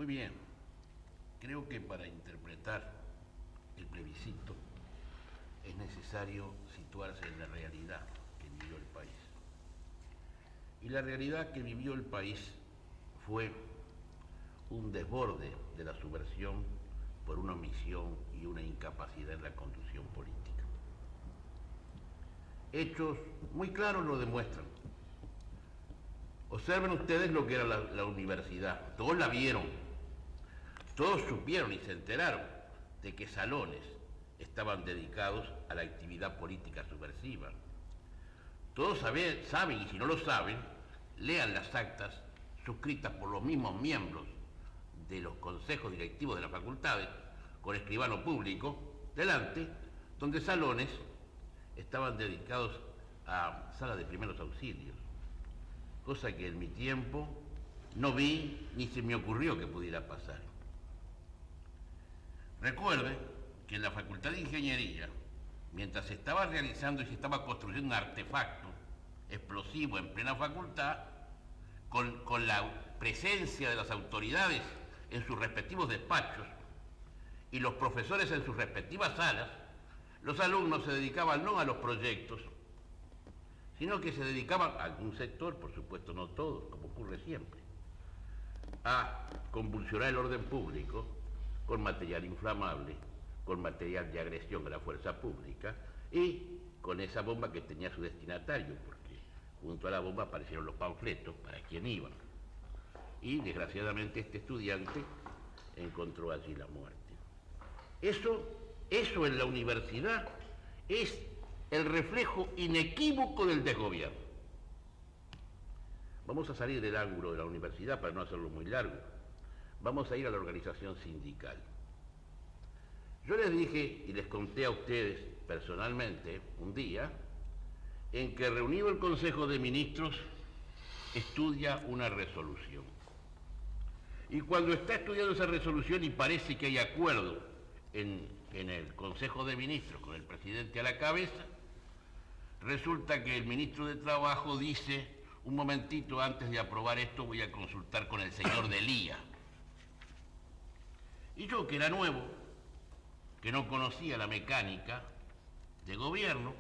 Muy bien. Creo que para interpretar el plebiscito es necesario situarse en la realidad que vivió el país. Y la realidad que vivió el país fue un desborde de la subversión por una omisión y una incapacidad en la conducción política. Hechos muy claros lo demuestran. Observen ustedes lo que era la universidad. Todos la vieron. Todos supieron y se enteraron de que salones estaban dedicados a la actividad política subversiva. Todos saben, y si no lo saben, lean las actas suscritas por los mismos miembros de los consejos directivos de las facultades, con escribano público, delante, donde salones estaban dedicados a salas de primeros auxilios, cosa que en mi tiempo no vi ni se me ocurrió que pudiera pasar. Recuerden que en la Facultad de Ingeniería, mientras se estaba realizando y se estaba construyendo un artefacto explosivo en plena facultad, con la presencia de las autoridades en sus respectivos despachos y los profesores en sus respectivas salas, los alumnos se dedicaban no a los proyectos, sino que se dedicaban a algún sector, por supuesto no todos, como ocurre siempre, a convulsionar el orden público con material inflamable, con material de agresión a la fuerza pública y con esa bomba que tenía su destinatario, porque junto a la bomba aparecieron los panfletos para quién iban. Y desgraciadamente este estudiante encontró allí la muerte. Eso en la universidad es el reflejo inequívoco del desgobierno. Vamos a salir del ángulo de la universidad para no hacerlo muy largo. Vamos a ir a la organización sindical. Yo les dije y les conté a ustedes personalmente un día en que reunido el Consejo de Ministros estudia una resolución. Y cuando está estudiando esa resolución y parece que hay acuerdo en el Consejo de Ministros con el presidente a la cabeza, resulta que el ministro de Trabajo dice: un momentito, antes de aprobar esto voy a consultar con el señor Delía. Y yo, que era nuevo, que no conocía la mecánica de gobierno,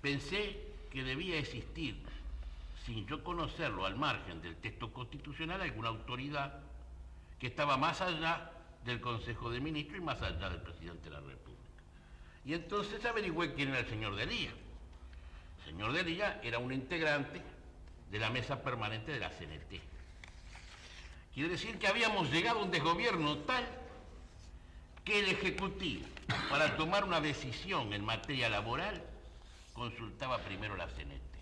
pensé que debía existir, sin yo conocerlo, al margen del texto constitucional, alguna autoridad que estaba más allá del Consejo de Ministros y más allá del presidente de la República. Y entonces averigüé quién era el señor Delía. El señor Delía era un integrante de la mesa permanente de la CNT. Quiere decir que habíamos llegado a un desgobierno tal que el Ejecutivo, para tomar una decisión en materia laboral, consultaba primero la CNT.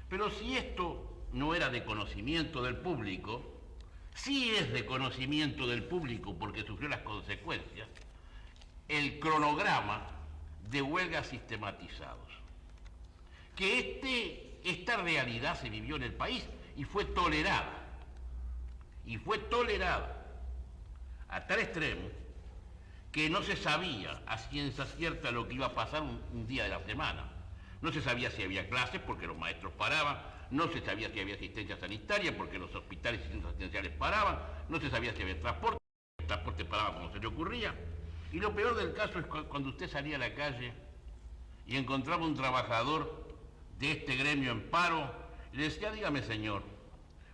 Pero si esto no era de conocimiento del público, sí es de conocimiento del público porque sufrió las consecuencias, el cronograma de huelgas sistematizados. Que esta realidad se vivió en el país y fue tolerada. Y fue tolerada a tal extremo que no se sabía a ciencia cierta lo que iba a pasar un día de la semana. No se sabía si había clases porque los maestros paraban, no se sabía si había asistencia sanitaria porque los hospitales y centros asistenciales paraban, no se sabía si había transporte, el transporte paraba como se le ocurría. Y lo peor del caso es cuando usted salía a la calle y encontraba un trabajador de este gremio en paro y le decía: dígame, señor,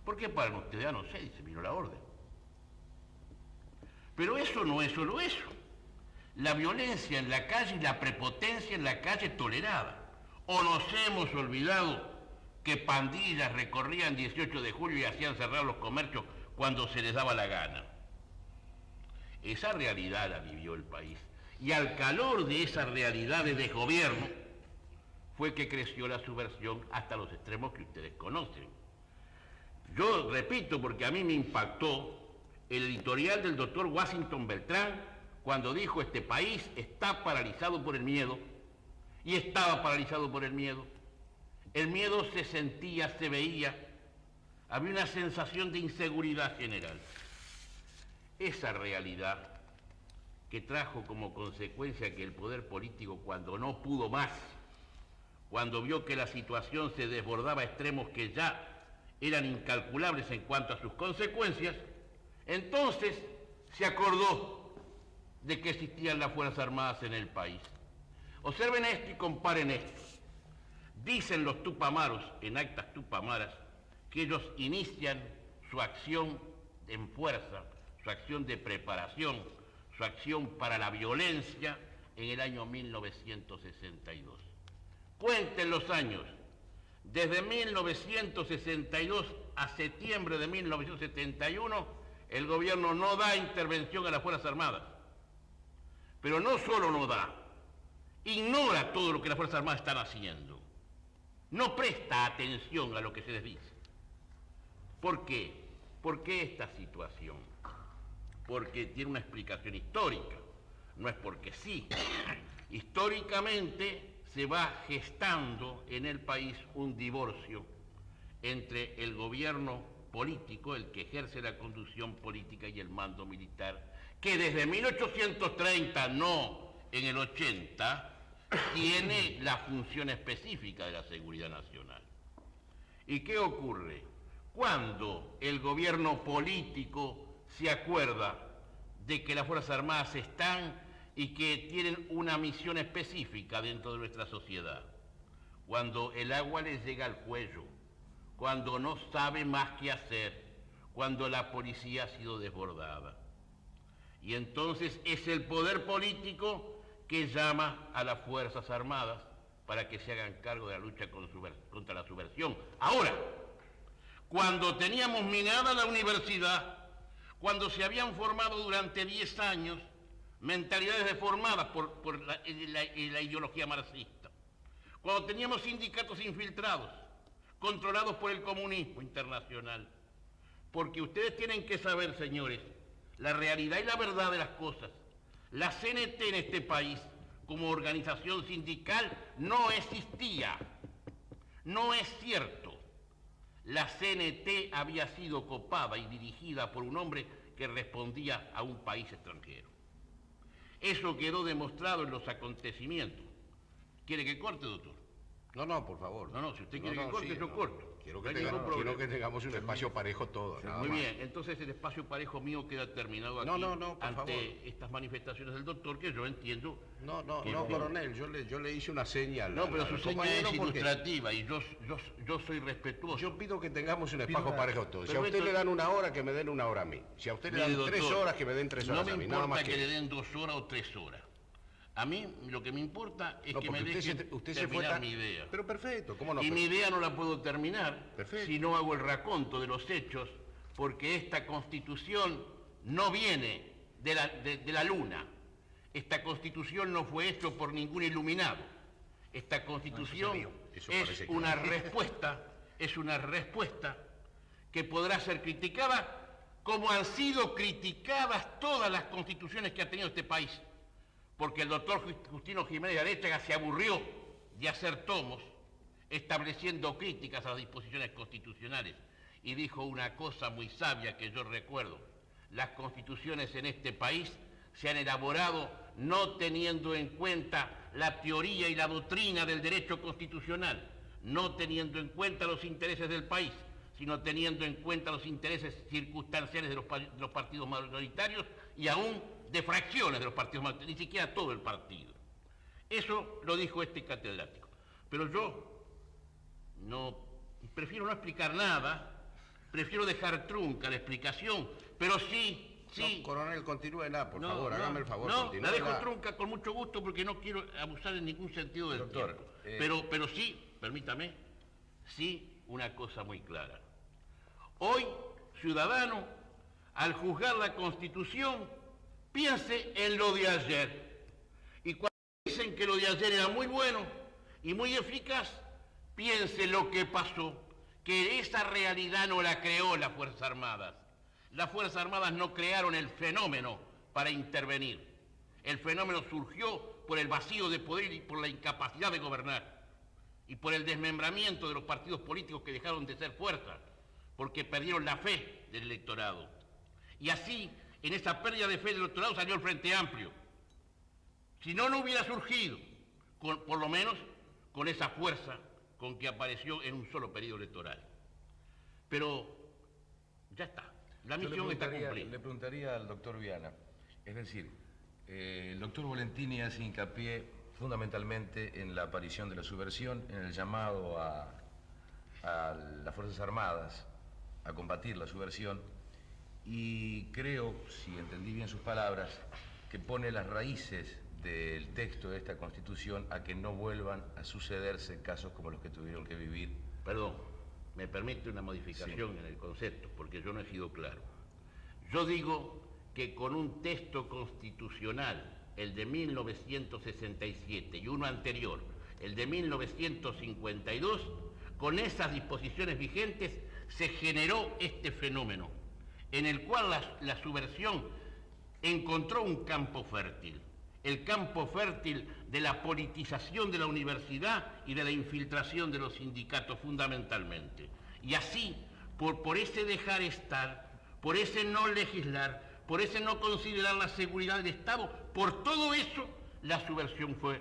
¿por qué paran ustedes? Ah, no sé, dice, vino la orden. Pero eso no es solo eso. La violencia en la calle y la prepotencia en la calle tolerada. ¿O nos hemos olvidado que pandillas recorrían 18 de julio y hacían cerrar los comercios cuando se les daba la gana? Esa realidad la vivió el país. Y al calor de esa realidad de desgobierno fue que creció la subversión hasta los extremos que ustedes conocen. Yo repito, porque a mí me impactó el editorial del doctor Washington Beltrán cuando dijo: este país está paralizado por el miedo. Y estaba paralizado por el miedo. El miedo se sentía, se veía. Había una sensación de inseguridad general. Esa realidad que trajo como consecuencia que el poder político, cuando no pudo más, cuando vio que la situación se desbordaba a extremos que ya eran incalculables en cuanto a sus consecuencias, Entonces se acordó de que existían las Fuerzas Armadas en el país. Observen esto y comparen esto. Dicen los tupamaros, en actas tupamaras, que ellos inician su acción en fuerza, su acción de preparación, su acción para la violencia en el año 1962. Cuenten los años. Desde 1962 a septiembre de 1971, el gobierno no da intervención a las Fuerzas Armadas. Pero no solo no da, ignora todo lo que las Fuerzas Armadas están haciendo. No presta atención a lo que se les dice. ¿Por qué? ¿Por qué esta situación? Porque tiene una explicación histórica, no es porque sí. Históricamente se va gestando en el país un divorcio entre el gobierno político, el que ejerce la conducción política, y el mando militar, que desde 1830, no en el 80, tiene la función específica de la seguridad nacional. ¿Y qué ocurre? Cuando el gobierno político se acuerda de que las Fuerzas Armadas están y que tienen una misión específica dentro de nuestra sociedad, cuando el agua les llega al cuello, cuando no sabe más qué hacer, cuando la policía ha sido desbordada. Y entonces es el poder político que llama a las Fuerzas Armadas para que se hagan cargo de la lucha contra la subversión. Ahora, cuando teníamos minada la universidad, cuando se habían formado durante 10 años mentalidades deformadas por la ideología marxista, cuando teníamos sindicatos infiltrados, controlados por el comunismo internacional, porque ustedes tienen que saber, señores, la realidad y la verdad de las cosas. La CNT en este país, como organización sindical, no existía. No es cierto. La CNT había sido copada y dirigida por un hombre que respondía a un país extranjero. Eso quedó demostrado en los acontecimientos. ¿Quiere que corte, doctor? No, por favor. No, si usted quiere que corte, sí, yo corto. Quiero que tengamos un espacio parejo todo. Sí, muy bien, entonces el espacio parejo mío queda terminado aquí por ante favor. Estas manifestaciones del doctor, que yo entiendo. No, coronel, yo le hice una señal. No, pero su señal es ilustrativa y yo soy respetuoso. Yo pido que tengamos un espacio parejo todo. Si a usted le dan 1 hora, que me den 1 hora a mí. Si a usted le dan 3 horas, que me den 3 horas a mí. No me importa que le den 2 horas o 3 horas. A mí lo que me importa es que me dejen terminar mi idea. Pero perfecto, ¿cómo no? Y mi idea no la puedo terminar si no hago el raconto de los hechos, porque esta Constitución no viene de la luna. Esta Constitución no fue hecha por ningún iluminado. Esta Constitución es una respuesta que podrá ser criticada como han sido criticadas todas las constituciones que ha tenido este país. Porque el doctor Justino Jiménez de Arechaga se aburrió de hacer tomos estableciendo críticas a las disposiciones constitucionales y dijo una cosa muy sabia que yo recuerdo: las constituciones en este país se han elaborado no teniendo en cuenta la teoría y la doctrina del derecho constitucional, no teniendo en cuenta los intereses del país, sino teniendo en cuenta los intereses circunstanciales de los partidos mayoritarios y aún de fracciones de los partidos mayoritarios, ni siquiera todo el partido. Eso lo dijo este catedrático. Pero yo prefiero no explicar nada, prefiero dejar trunca la explicación, pero sí. No, coronel, continúela, por favor, hágame el favor. No, la dejo trunca con mucho gusto porque no quiero abusar en ningún sentido del tiempo. Pero sí, permítame, sí una cosa muy clara. Hoy, ciudadano, al juzgar la Constitución, piense en lo de ayer. Y cuando dicen que lo de ayer era muy bueno y muy eficaz, piense lo que pasó, que esa realidad no la creó las Fuerzas Armadas. Las Fuerzas Armadas no crearon el fenómeno para intervenir. El fenómeno surgió por el vacío de poder y por la incapacidad de gobernar. Y por el desmembramiento de los partidos políticos que dejaron de ser fuerzas, porque perdieron la fe del electorado. Y así, en esa pérdida de fe del electorado salió el Frente Amplio. Si no, no hubiera surgido, por lo menos con esa fuerza con que apareció en un solo periodo electoral. Pero ya está. La misión está cumplida. Le preguntaría al doctor Viana, es decir, el doctor Volentini hace hincapié fundamentalmente en la aparición de la subversión, en el llamado a las Fuerzas Armadas a combatir la subversión, y creo, si entendí bien sus palabras, que pone las raíces del texto de esta Constitución a que no vuelvan a sucederse casos como los que tuvieron que vivir. Perdón, me permite una modificación en el concepto, porque yo no he sido claro. Yo digo que con un texto constitucional, el de 1967 y uno anterior, el de 1952, con esas disposiciones vigentes se generó este fenómeno, en el cual la subversión encontró un campo fértil, el campo fértil de la politización de la universidad y de la infiltración de los sindicatos fundamentalmente. Y así, por ese dejar estar, por ese no legislar, por ese no considerar la seguridad del Estado, por todo eso, la subversión fue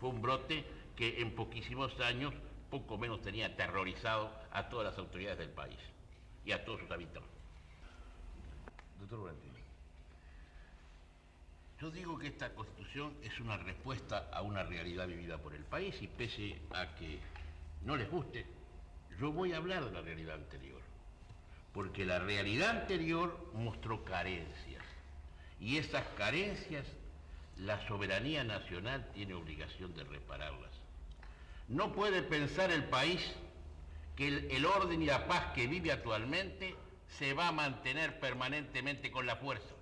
un brote que en poquísimos años, poco menos tenía aterrorizado a todas las autoridades del país y a todos sus habitantes. Doctor Volentini. Yo digo que esta Constitución es una respuesta a una realidad vivida por el país y pese a que no les guste, yo voy a hablar de la realidad anterior. Porque la realidad anterior mostró carencias y esas carencias la soberanía nacional tiene obligación de repararlas. No puede pensar el país que el orden y la paz que vive actualmente se va a mantener permanentemente con la fuerza.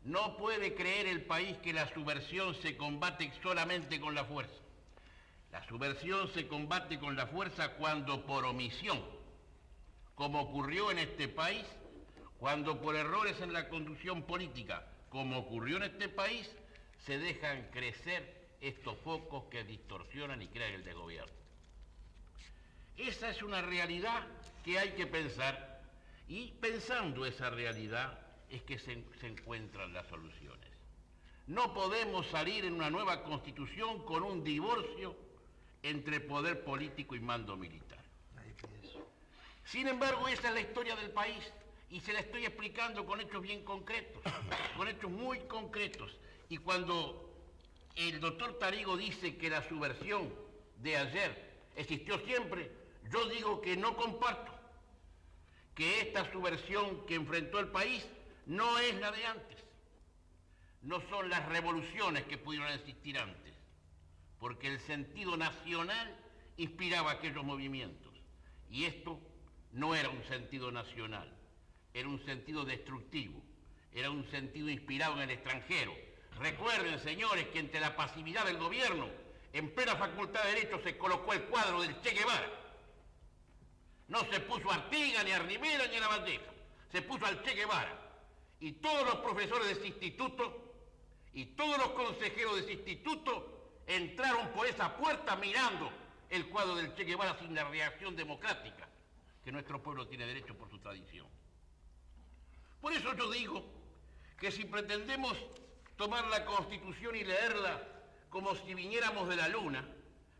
No puede creer el país que la subversión se combate solamente con la fuerza. La subversión se combate con la fuerza cuando por omisión, como ocurrió en este país, cuando por errores en la conducción política, como ocurrió en este país, se dejan crecer estos focos que distorsionan y crean el desgobierno. Esa es una realidad que hay que pensar, y pensando esa realidad es que se encuentran las soluciones. No podemos salir en una nueva Constitución con un divorcio entre poder político y mando militar. Sin embargo, esa es la historia del país y se la estoy explicando con hechos bien concretos, con hechos muy concretos. Y cuando el doctor Tarigo dice que la subversión de ayer existió siempre, yo digo que no comparto, que esta subversión que enfrentó el país no es la de antes, no son las revoluciones que pudieron existir antes, porque el sentido nacional inspiraba aquellos movimientos y esto no era un sentido nacional, era un sentido destructivo, era un sentido inspirado en el extranjero. Recuerden, señores, que entre la pasividad del gobierno, en plena Facultad de Derecho se colocó el cuadro del Che Guevara. No se puso a Artigas, ni a Rivera, ni a Lavalleja, se puso al Che Guevara. Y todos los profesores de ese instituto y todos los consejeros de ese instituto entraron por esa puerta mirando el cuadro del Che Guevara sin la reacción democrática que nuestro pueblo tiene derecho por su tradición. Por eso yo digo que si pretendemos tomar la Constitución y leerla como si viniéramos de la luna,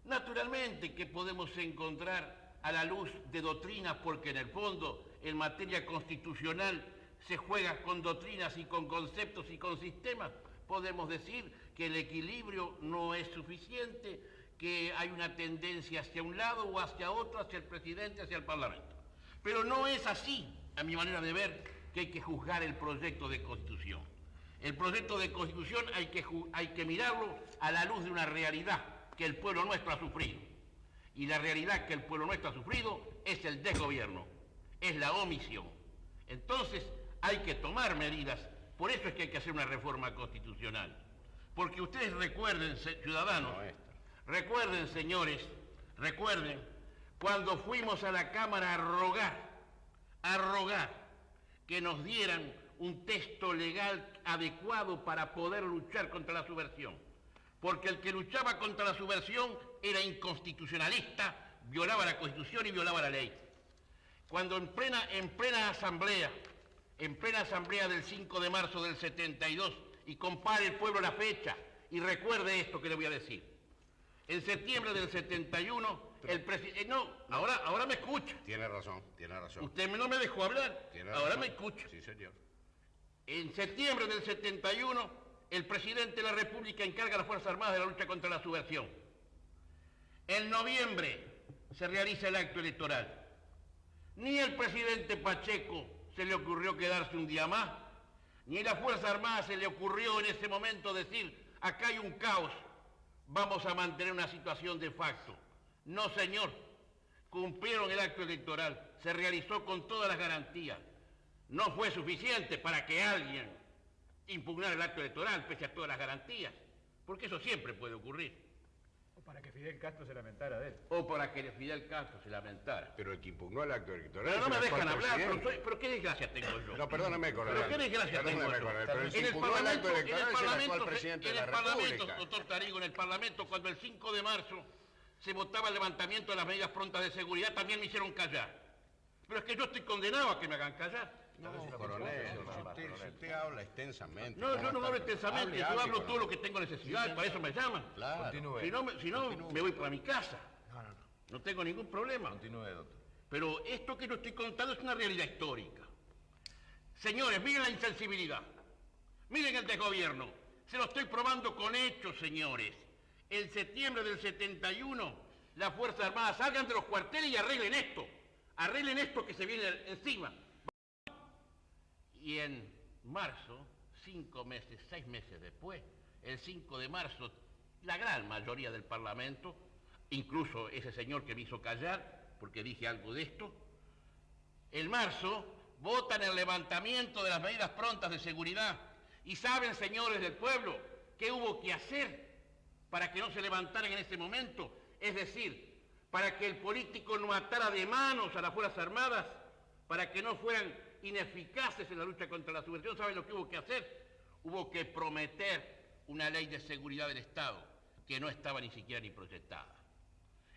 naturalmente que podemos encontrar a la luz de doctrinas, porque en el fondo, en materia constitucional, se juega con doctrinas y con conceptos y con sistemas. Podemos decir que el equilibrio no es suficiente, que hay una tendencia hacia un lado o hacia otro, hacia el presidente, hacia el Parlamento. Pero no es así, a mi manera de ver, que hay que juzgar el proyecto de Constitución. El proyecto de Constitución hay que mirarlo a la luz de una realidad que el pueblo nuestro ha sufrido. Y la realidad que el pueblo nuestro ha sufrido es el desgobierno, es la omisión. Entonces hay que tomar medidas, por eso es que hay que hacer una reforma constitucional. Porque ustedes recuerden, ciudadanos, recuerden, señores, recuerden cuando fuimos a la Cámara a rogar que nos dieran un texto legal adecuado para poder luchar contra la subversión. Porque el que luchaba contra la subversión era inconstitucionalista, violaba la Constitución y violaba la ley. Cuando en plena asamblea del 5 de marzo del 72, y compare el pueblo la fecha, y recuerde esto que le voy a decir. En septiembre del 71, No, ahora me escucha. Tiene razón. Usted no me dejó hablar. Ahora me escucha. Sí, señor. En septiembre del 71, el presidente de la República encarga a las Fuerzas Armadas de la lucha contra la subversión. En noviembre se realiza el acto electoral. Ni al presidente Pacheco se le ocurrió quedarse un día más, ni a las Fuerzas Armadas se le ocurrió en ese momento decir, acá hay un caos, vamos a mantener una situación de facto. No, señor, cumplieron el acto electoral, se realizó con todas las garantías. No fue suficiente para que alguien impugnara el acto electoral, pese a todas las garantías, porque eso siempre puede ocurrir. O para que Fidel Castro se lamentara de él. O para que Fidel Castro se lamentara. Pero el que impugnó el acto electoral... Pero no me dejan hablar, pero qué desgracia tengo yo. No, perdóname, coronel. Pero qué desgracia tengo yo. Pero el que impugnó el acto electoral es el actual presidente de la República. Doctor Tarigo, en el Parlamento, cuando el 5 de marzo se votaba el levantamiento de las medidas prontas de seguridad, también me hicieron callar. Pero es que yo estoy condenado a que me hagan callar. No, coronel, si usted habla extensamente... No, yo no hablo extensamente, yo hablo todo lo que tengo necesidad, para eso me llaman. Claro. Continúe. Si no, me voy para mi casa. No tengo ningún problema. Continúe, doctor. Pero esto que yo estoy contando es una realidad histórica. Señores, miren la insensibilidad. Miren el desgobierno. Se lo estoy probando con hechos, señores. En septiembre del 71, las Fuerzas Armadas salgan de los cuarteles y arreglen esto. Arreglen esto que se viene encima. Y en marzo, 6 meses después, el 5 de marzo, la gran mayoría del Parlamento, incluso ese señor que me hizo callar, porque dije algo de esto, en marzo votan el levantamiento de las medidas prontas de seguridad. Y saben, señores del pueblo, qué hubo que hacer para que no se levantaran en ese momento. Es decir, para que el político no atara de manos a las Fuerzas Armadas, para que no fueran ineficaces en la lucha contra la subversión. ¿Saben lo que hubo que hacer? Hubo que prometer una ley de seguridad del Estado que no estaba ni siquiera ni proyectada.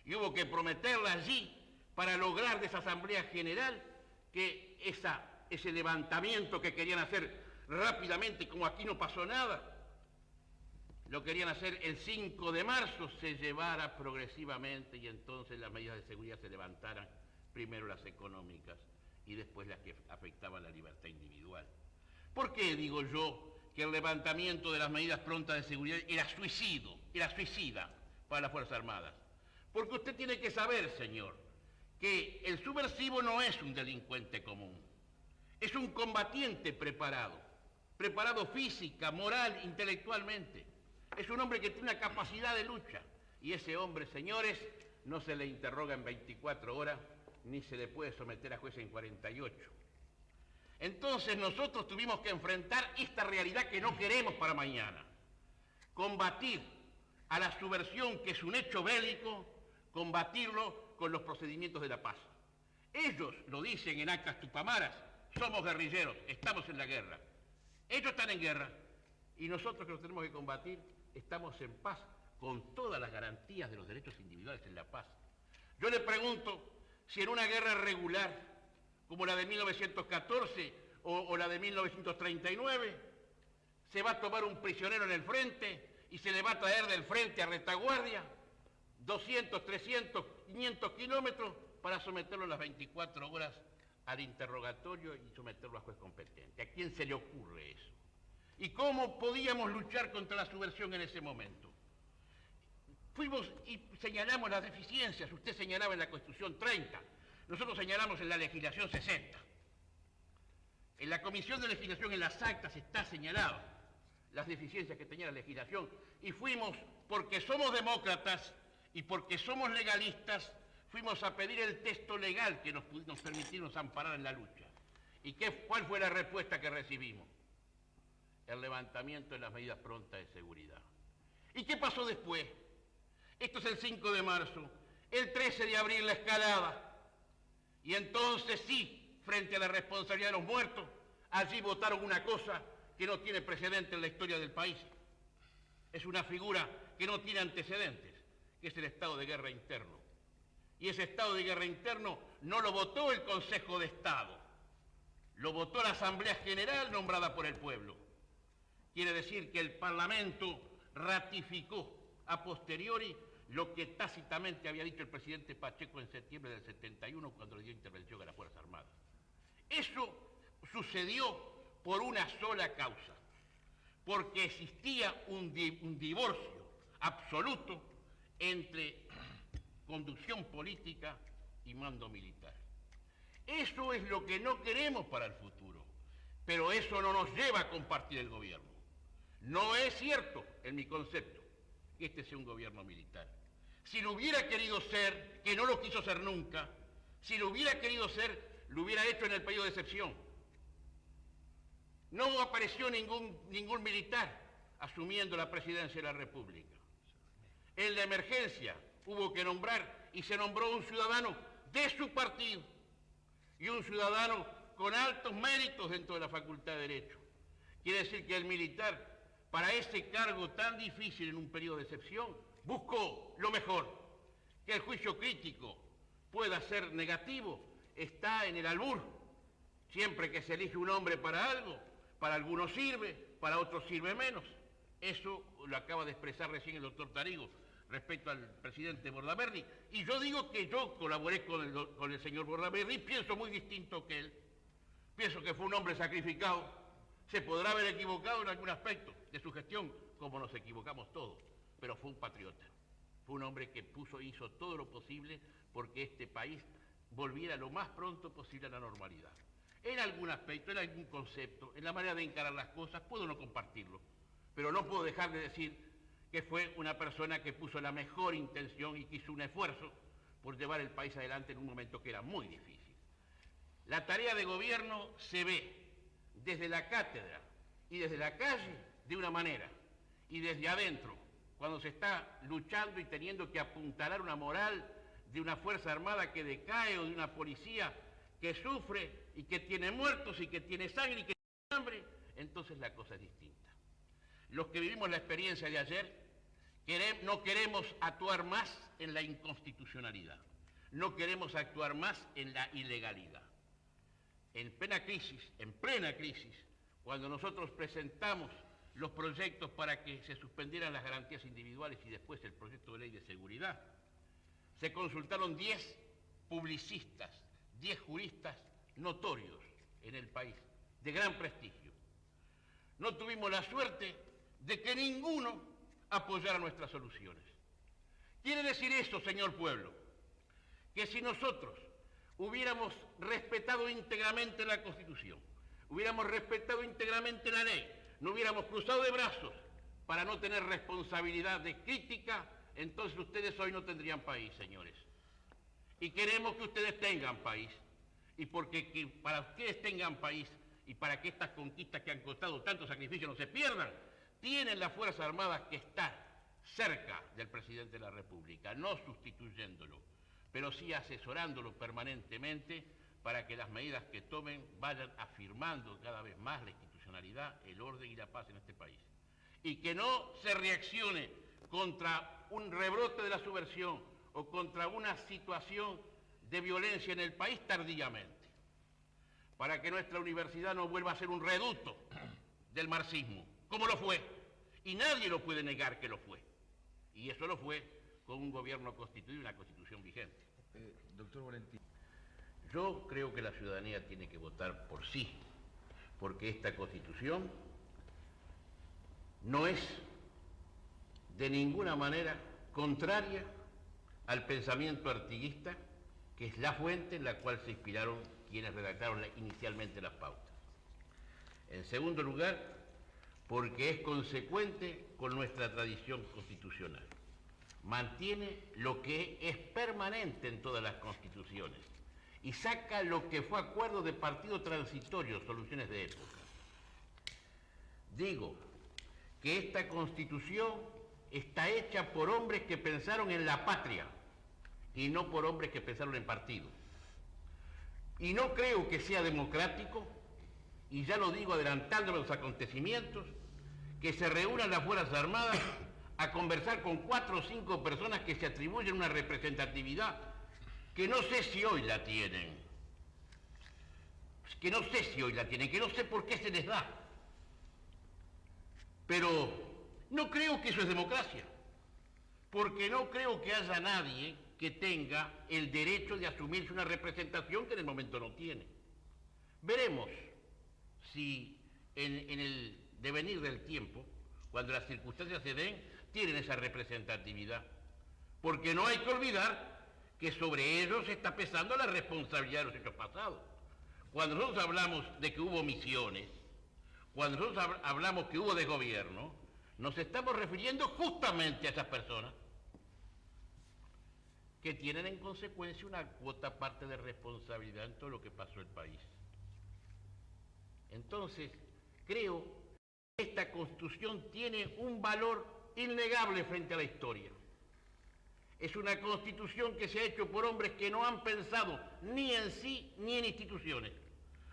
Y hubo que prometerla allí para lograr de esa Asamblea General que ese levantamiento que querían hacer rápidamente, como aquí no pasó nada, lo querían hacer el 5 de marzo, se llevara progresivamente y entonces las medidas de seguridad se levantaran, primero las económicas y después las que afectaban la libertad individual. ¿Por qué digo yo que el levantamiento de las medidas prontas de seguridad era suicida para las Fuerzas Armadas? Porque usted tiene que saber, señor, que el subversivo no es un delincuente común, es un combatiente preparado física, moral, intelectualmente. Es un hombre que tiene una capacidad de lucha. Y ese hombre, señores, no se le interroga en 24 horas, ni se le puede someter a juez en 48. Entonces nosotros tuvimos que enfrentar esta realidad que no queremos para mañana. Combatir a la subversión, que es un hecho bélico, combatirlo con los procedimientos de la paz. Ellos lo dicen en actas tupamaras, somos guerrilleros, estamos en la guerra. Ellos están en guerra y nosotros que los tenemos que combatir estamos en paz con todas las garantías de los derechos individuales en la paz. Yo le pregunto si en una guerra regular como la de 1914 o la de 1939 se va a tomar un prisionero en el frente y se le va a traer del frente a retaguardia 200, 300, 500 kilómetros para someterlo en las 24 horas al interrogatorio y someterlo a juez competente. ¿A quién se le ocurre eso? ¿Y cómo podíamos luchar contra la subversión en ese momento? Fuimos y señalamos las deficiencias. Usted señalaba en la Constitución 30, nosotros señalamos en la legislación 60. En la Comisión de Legislación, en las actas, está señalado las deficiencias que tenía la legislación. Y fuimos, porque somos demócratas y porque somos legalistas, fuimos a pedir el texto legal que nos permitiera amparar en la lucha. ¿Y cuál fue la respuesta que recibimos? El levantamiento de las medidas prontas de seguridad. ¿Y qué pasó después? Esto es el 5 de marzo. El 13 de abril la escalada. Y entonces sí, frente a la responsabilidad de los muertos, allí votaron una cosa que no tiene precedente en la historia del país. Es una figura que no tiene antecedentes, que es el estado de guerra interno. Y ese estado de guerra interno no lo votó el Consejo de Estado, lo votó la Asamblea General nombrada por el pueblo. Quiere decir que el Parlamento ratificó a posteriori lo que tácitamente había dicho el presidente Pacheco en septiembre del 71 cuando le dio intervención a las Fuerzas Armadas. Eso sucedió por una sola causa, porque existía un divorcio absoluto entre conducción política y mando militar. Eso es lo que no queremos para el futuro, pero eso no nos lleva a compartir el gobierno. No es cierto, en mi concepto, que este sea un gobierno militar. Si lo hubiera querido ser, que no lo quiso ser nunca, si lo hubiera querido ser, lo hubiera hecho en el periodo de excepción. No apareció ningún militar asumiendo la presidencia de la República. En la emergencia hubo que nombrar y se nombró un ciudadano de su partido y un ciudadano con altos méritos dentro de la Facultad de Derecho. Quiere decir que el militar, para ese cargo tan difícil en un periodo de excepción, buscó lo mejor. Que el juicio crítico pueda ser negativo está en el albur. Siempre que se elige un hombre para algo, para algunos sirve, para otros sirve menos. Eso lo acaba de expresar recién el doctor Tarigo respecto al presidente Bordaberry. Y yo digo que yo colaboré con el señor Bordaberry, pienso muy distinto que él. Pienso que fue un hombre sacrificado. Se podrá haber equivocado en algún aspecto de su gestión, como nos equivocamos todos, pero fue un patriota. Fue un hombre que hizo todo lo posible porque este país volviera lo más pronto posible a la normalidad. En algún aspecto, en algún concepto, en la manera de encarar las cosas, puedo no compartirlo, pero no puedo dejar de decir que fue una persona que puso la mejor intención y que hizo un esfuerzo por llevar el país adelante en un momento que era muy difícil. La tarea de gobierno se ve desde la cátedra y desde la calle de una manera, y desde adentro, cuando se está luchando y teniendo que apuntalar una moral de una Fuerza Armada que decae o de una policía que sufre y que tiene muertos y que tiene sangre y que tiene hambre, entonces la cosa es distinta. Los que vivimos la experiencia de ayer no queremos actuar más en la inconstitucionalidad, no queremos actuar más en la ilegalidad. En plena crisis, cuando nosotros presentamos los proyectos para que se suspendieran las garantías individuales y después el proyecto de ley de seguridad, se consultaron 10 publicistas, 10 juristas notorios en el país, de gran prestigio. No tuvimos la suerte de que ninguno apoyara nuestras soluciones. Quiere decir eso, señor pueblo, que si nosotros hubiéramos respetado íntegramente la Constitución, hubiéramos respetado íntegramente la ley, no hubiéramos cruzado de brazos para no tener responsabilidad de crítica, entonces ustedes hoy no tendrían país, señores. Y queremos que ustedes tengan país. Y porque para que ustedes tengan país y para que estas conquistas que han costado tanto sacrificio no se pierdan, tienen las Fuerzas Armadas que estar cerca del presidente de la República, no sustituyéndolo, pero sí asesorándolo permanentemente para que las medidas que tomen vayan afirmando cada vez más la institucionalidad, el orden y la paz en este país. Y que no se reaccione contra un rebrote de la subversión o contra una situación de violencia en el país tardíamente, para que nuestra universidad no vuelva a ser un reducto del marxismo, como lo fue, y nadie lo puede negar que lo fue. Y eso lo fue con un gobierno constituido y una constitución vigente. Doctor Valentín. Yo creo que la ciudadanía tiene que votar por sí, porque esta constitución no es de ninguna manera contraria al pensamiento artiguista, que es la fuente en la cual se inspiraron quienes redactaron inicialmente las pautas. En segundo lugar, porque es consecuente con nuestra tradición constitucional. Mantiene lo que es permanente en todas las constituciones y saca lo que fue acuerdo de partido transitorio, soluciones de época. Digo que esta constitución está hecha por hombres que pensaron en la patria y no por hombres que pensaron en partido. Y no creo que sea democrático, y ya lo digo adelantándome los acontecimientos, que se reúnan las Fuerzas Armadas a conversar con 4 o 5 personas que se atribuyen una representatividad que no sé si hoy la tienen. Que no sé por qué se les da. Pero no creo que eso es democracia. porque no creo que haya nadie que tenga el derecho de asumirse una representación que en el momento no tiene. Veremos si en el devenir del tiempo, cuando las circunstancias se den, tienen esa representatividad. Porque no hay que olvidar que sobre ellos está pesando la responsabilidad de los hechos pasados. Cuando nosotros hablamos de que hubo omisiones, cuando nosotros hablamos que hubo desgobierno, nos estamos refiriendo justamente a esas personas que tienen en consecuencia una cuota parte de responsabilidad en todo lo que pasó en el país. Entonces, creo que esta Constitución tiene un valor innegable frente a la historia. Es una Constitución que se ha hecho por hombres que no han pensado ni en sí ni en instituciones,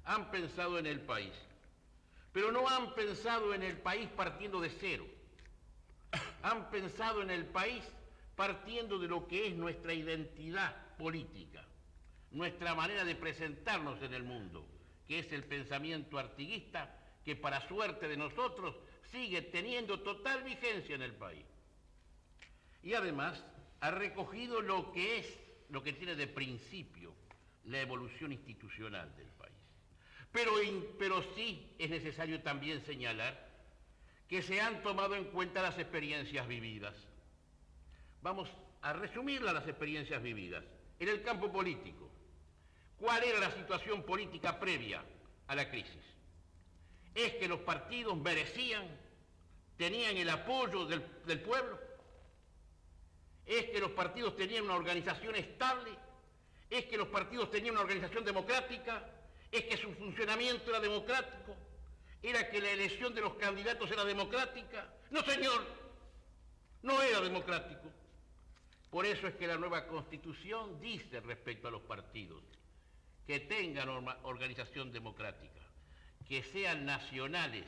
han pensado en el país. Pero no han pensado en el país partiendo de cero, han pensado en el país partiendo de lo que es nuestra identidad política, nuestra manera de presentarnos en el mundo, que es el pensamiento artiguista que para suerte de nosotros sigue teniendo total vigencia en el país. Y además ha recogido lo que tiene de principio la evolución institucional del país. Pero sí es necesario también señalar que se han tomado en cuenta las experiencias vividas. Vamos a resumirlas, las experiencias vividas. En el campo político, ¿cuál era la situación política previa a la crisis? Es que los partidos merecían, tenían el apoyo del pueblo, es que los partidos tenían una organización estable, es que los partidos tenían una organización democrática, es que su funcionamiento era democrático, era que la elección de los candidatos era democrática. No, señor, no era democrático. Por eso es que la nueva Constitución dice respecto a los partidos que tengan organización democrática, que sean nacionales,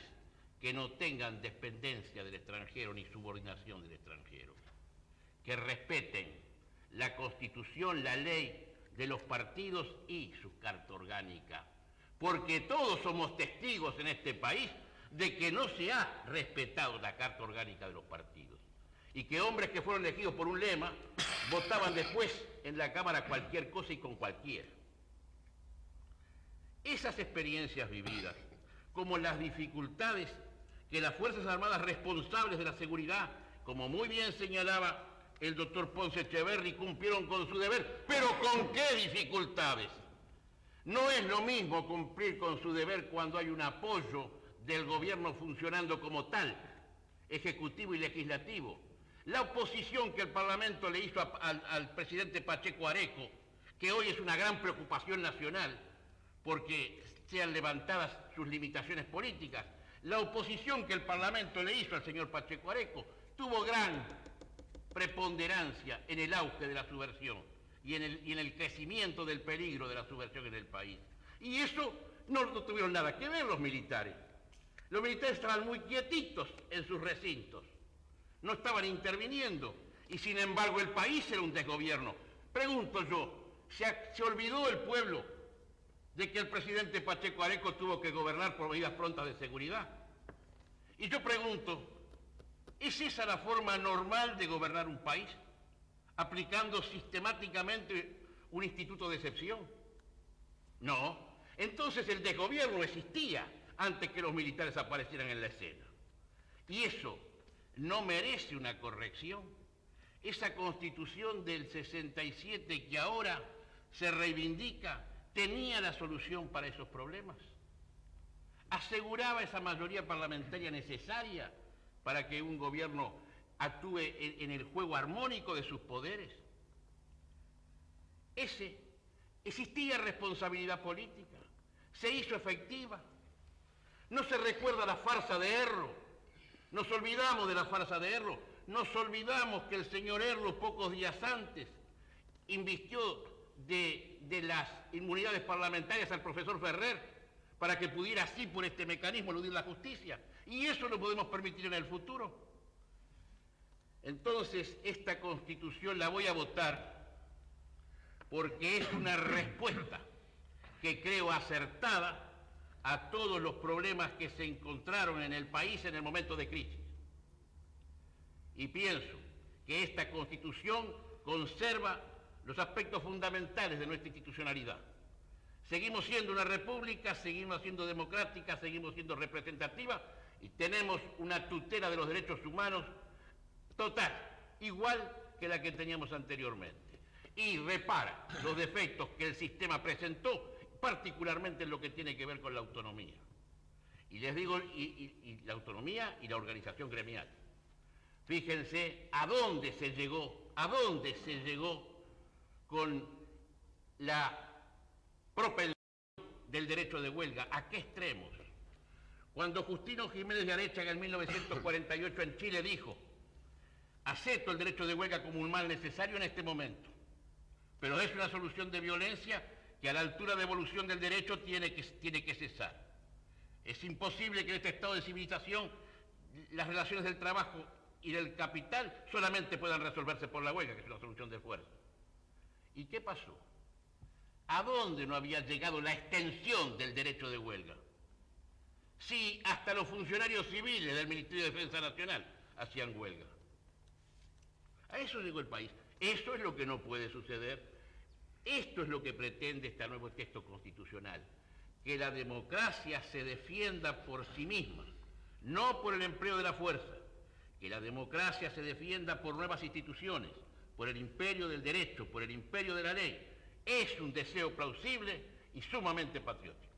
que no tengan dependencia del extranjero ni subordinación del extranjero, que respeten la Constitución, la ley de los partidos y su carta orgánica, porque todos somos testigos en este país de que no se ha respetado la carta orgánica de los partidos y que hombres que fueron elegidos por un lema votaban después en la Cámara cualquier cosa y con cualquiera. Esas experiencias vividas, como las dificultades que las Fuerzas Armadas responsables de la seguridad, como muy bien señalaba el doctor Ponce Echeverri, cumplieron con su deber, pero ¿con qué dificultades? No es lo mismo cumplir con su deber cuando hay un apoyo del gobierno funcionando como tal, ejecutivo y legislativo. La oposición que el Parlamento le hizo al presidente Pacheco Areco, que hoy es una gran preocupación nacional, porque sean levantadas sus limitaciones políticas. La oposición que el Parlamento le hizo al señor Pacheco Areco tuvo gran preponderancia en el auge de la subversión y en el crecimiento del peligro de la subversión en el país. Y eso no tuvieron nada que ver los militares. Los militares estaban muy quietitos en sus recintos, no estaban interviniendo, y sin embargo el país era un desgobierno. Pregunto yo, ¿se olvidó el pueblo de que el presidente Pacheco Areco tuvo que gobernar por medidas prontas de seguridad? Y yo pregunto, ¿es esa la forma normal de gobernar un país? ¿Aplicando sistemáticamente un instituto de excepción? No. Entonces el desgobierno existía antes que los militares aparecieran en la escena. Y eso no merece una corrección. Esa Constitución del 67 que ahora se reivindica, ¿tenía la solución para esos problemas? ¿Aseguraba esa mayoría parlamentaria necesaria para que un gobierno actúe en el juego armónico de sus poderes? Existía responsabilidad política, se hizo efectiva. No se recuerda la farsa de Erro, nos olvidamos de la farsa de Erro, nos olvidamos que el señor Erro pocos días antes invistió de las inmunidades parlamentarias al profesor Ferrer para que pudiera así por este mecanismo eludir la justicia. Y eso lo podemos permitir en el futuro. Entonces, esta Constitución la voy a votar porque es una respuesta que creo acertada a todos los problemas que se encontraron en el país en el momento de crisis. Y pienso que que esta Constitución conserva los aspectos fundamentales de nuestra institucionalidad. Seguimos siendo una república, seguimos siendo democrática, seguimos siendo representativa y tenemos una tutela de los derechos humanos total, igual que la que teníamos anteriormente. Y repara los defectos que el sistema presentó, particularmente en lo que tiene que ver con la autonomía. Y les digo, y la autonomía y la organización gremial. Fíjense a dónde se llegó con la propensión del derecho de huelga, a qué extremos. Cuando Justino Jiménez de Arechaga en 1948 en Chile dijo: acepto el derecho de huelga como un mal necesario en este momento, pero es una solución de violencia que a la altura de evolución del derecho tiene que cesar. Es imposible que en este estado de civilización las relaciones del trabajo y del capital solamente puedan resolverse por la huelga, que es una solución de fuerza. ¿Y qué pasó? ¿A dónde no había llegado la extensión del derecho de huelga? Sí, hasta los funcionarios civiles del Ministerio de Defensa Nacional hacían huelga. A eso llegó el país. Eso es lo que no puede suceder. Esto es lo que pretende este nuevo texto constitucional. Que la democracia se defienda por sí misma, no por el empleo de la fuerza. Que la democracia se defienda por nuevas instituciones, por el imperio del derecho, por el imperio de la ley. Es un deseo plausible y sumamente patriótico.